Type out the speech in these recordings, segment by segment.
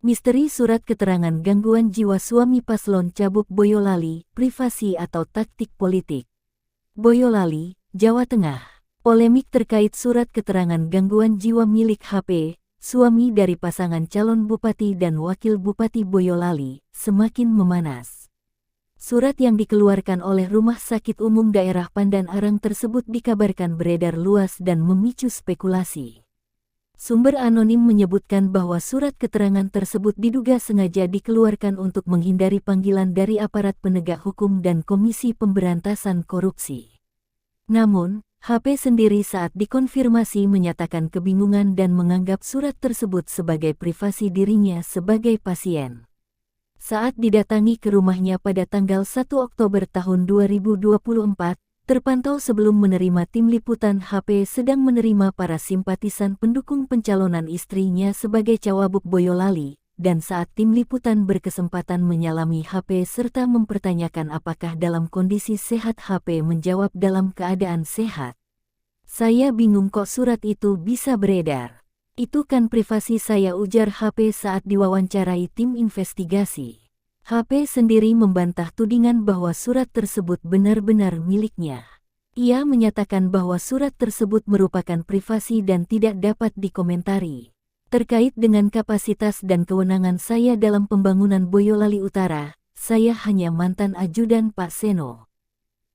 Misteri surat keterangan gangguan jiwa suami paslon cabuk Boyolali, privasi atau taktik politik. Boyolali, Jawa Tengah. Polemik terkait surat keterangan gangguan jiwa milik HP, suami dari pasangan calon bupati dan wakil bupati Boyolali, semakin memanas. Surat yang dikeluarkan oleh Rumah Sakit Umum Daerah Pandan Arang tersebut dikabarkan beredar luas dan memicu spekulasi. Sumber anonim menyebutkan bahwa surat keterangan tersebut diduga sengaja dikeluarkan untuk menghindari panggilan dari aparat penegak hukum dan Komisi Pemberantasan Korupsi. Namun, HP sendiri saat dikonfirmasi menyatakan kebingungan dan menganggap surat tersebut sebagai privasi dirinya sebagai pasien. Saat didatangi ke rumahnya pada tanggal 1 Oktober tahun 2024, terpantau sebelum menerima tim liputan HP sedang menerima para simpatisan pendukung pencalonan istrinya sebagai Cawagup Boyolali, dan saat tim liputan berkesempatan menyalami HP serta mempertanyakan apakah dalam kondisi sehat, HP menjawab dalam keadaan sehat. "Saya bingung kok surat itu bisa beredar. Itu kan privasi saya," ujar HP saat diwawancarai tim investigasi. HP sendiri membantah tudingan bahwa surat tersebut benar-benar miliknya. Ia menyatakan bahwa surat tersebut merupakan privasi dan tidak dapat dikomentari. "Terkait dengan kapasitas dan kewenangan saya dalam pembangunan Boyolali Utara, saya hanya mantan ajudan Pak Seno.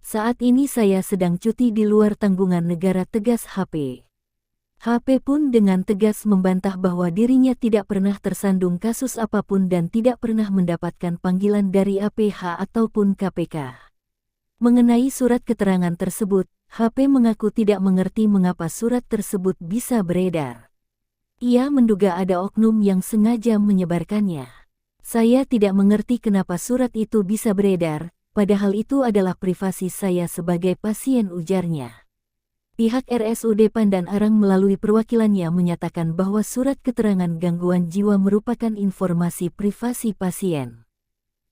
Saat ini saya sedang cuti di luar tanggungan negara," tegas HP. HP pun dengan tegas membantah bahwa dirinya tidak pernah tersandung kasus apapun dan tidak pernah mendapatkan panggilan dari APH ataupun KPK. Mengenai surat keterangan tersebut, HP mengaku tidak mengerti mengapa surat tersebut bisa beredar. Ia menduga ada oknum yang sengaja menyebarkannya. "Saya tidak mengerti kenapa surat itu bisa beredar, padahal itu adalah privasi saya sebagai pasien," ujarnya. Pihak RSUD Pandan Arang melalui perwakilannya menyatakan bahwa surat keterangan gangguan jiwa merupakan informasi privasi pasien.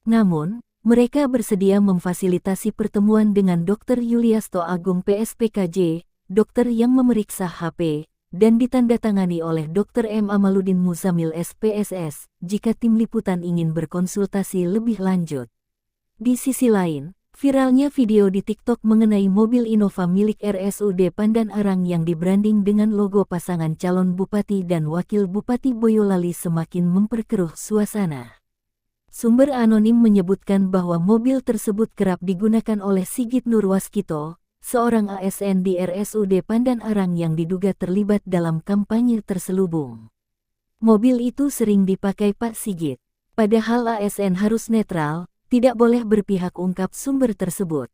Namun, mereka bersedia memfasilitasi pertemuan dengan Dr. Yuliasto Agung PSPKJ, dokter yang memeriksa HP, dan ditandatangani oleh Dr. M. Amaludin Muzamil SPSS, jika tim liputan ingin berkonsultasi lebih lanjut. Di sisi lain, viralnya video di TikTok mengenai mobil Innova milik RSUD Pandan Arang yang dibranding dengan logo pasangan calon bupati dan wakil bupati Boyolali semakin memperkeruh suasana. Sumber anonim menyebutkan bahwa mobil tersebut kerap digunakan oleh Sigit Nurwaskito, seorang ASN di RSUD Pandan Arang yang diduga terlibat dalam kampanye terselubung. Mobil itu sering dipakai Pak Sigit. Padahal ASN harus netral, tidak boleh berpihak, ungkap sumber tersebut.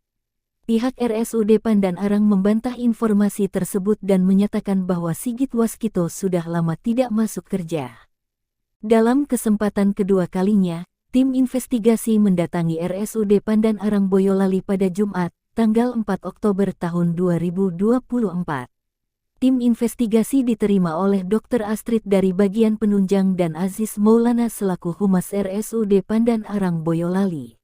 Pihak RSUD Pandan Arang membantah informasi tersebut dan menyatakan bahwa Sigit Waskito sudah lama tidak masuk kerja. Dalam kesempatan kedua kalinya, tim investigasi mendatangi RSUD Pandan Arang Boyolali pada Jumat, tanggal 4 Oktober tahun 2024. Tim investigasi diterima oleh Dr. Astrid dari bagian penunjang dan Aziz Maulana selaku Humas RSUD Pandan Arang Boyolali.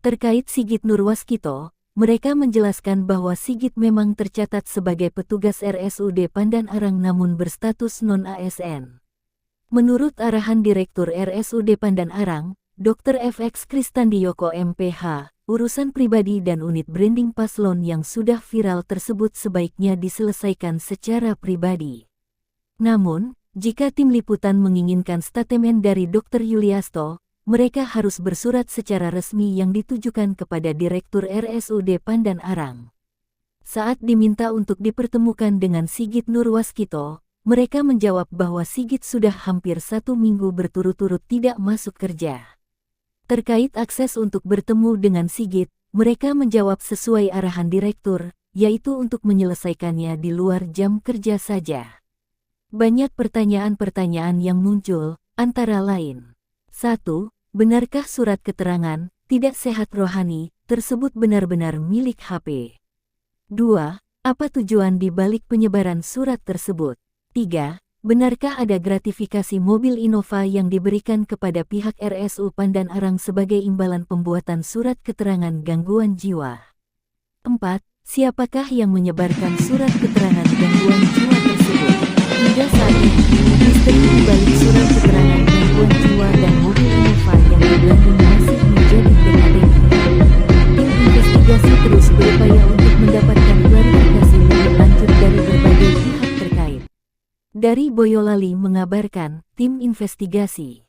Terkait Sigit Nurwaskito, mereka menjelaskan bahwa Sigit memang tercatat sebagai petugas RSUD Pandan Arang namun berstatus non-ASN. Menurut arahan Direktur RSUD Pandan Arang, Dr. FX Kristandiyoko MPH, urusan pribadi dan unit branding paslon yang sudah viral tersebut sebaiknya diselesaikan secara pribadi. Namun, jika tim liputan menginginkan statement dari Dr. Yuliasto, mereka harus bersurat secara resmi yang ditujukan kepada Direktur RSUD Pandan Arang. Saat diminta untuk dipertemukan dengan Sigit Nurwaskito, mereka menjawab bahwa Sigit sudah hampir 1 minggu berturut-turut tidak masuk kerja. Terkait akses untuk bertemu dengan Sigit, mereka menjawab sesuai arahan direktur, yaitu untuk menyelesaikannya di luar jam kerja saja. Banyak pertanyaan-pertanyaan yang muncul, antara lain. 1. Benarkah surat keterangan tidak sehat rohani tersebut benar-benar milik HP? 2. Apa tujuan di balik penyebaran surat tersebut? 3. Benarkah ada gratifikasi mobil Innova yang diberikan kepada pihak RSU Pandan Arang sebagai imbalan pembuatan surat keterangan gangguan jiwa? 4. Siapakah yang menyebarkan surat keterangan gangguan jiwa tersebut? Hingga saat ini, misteri di balik surat keterangan gangguan gangguan jiwa dan mobil Innova yang digelandung masih menjadi teka-teki. Tim investigasi terus berupaya untuk mendapatkan klarifikasi lebih lanjut dari berbagai pihak terkait. Dari Boyolali mengabarkan, tim investigasi.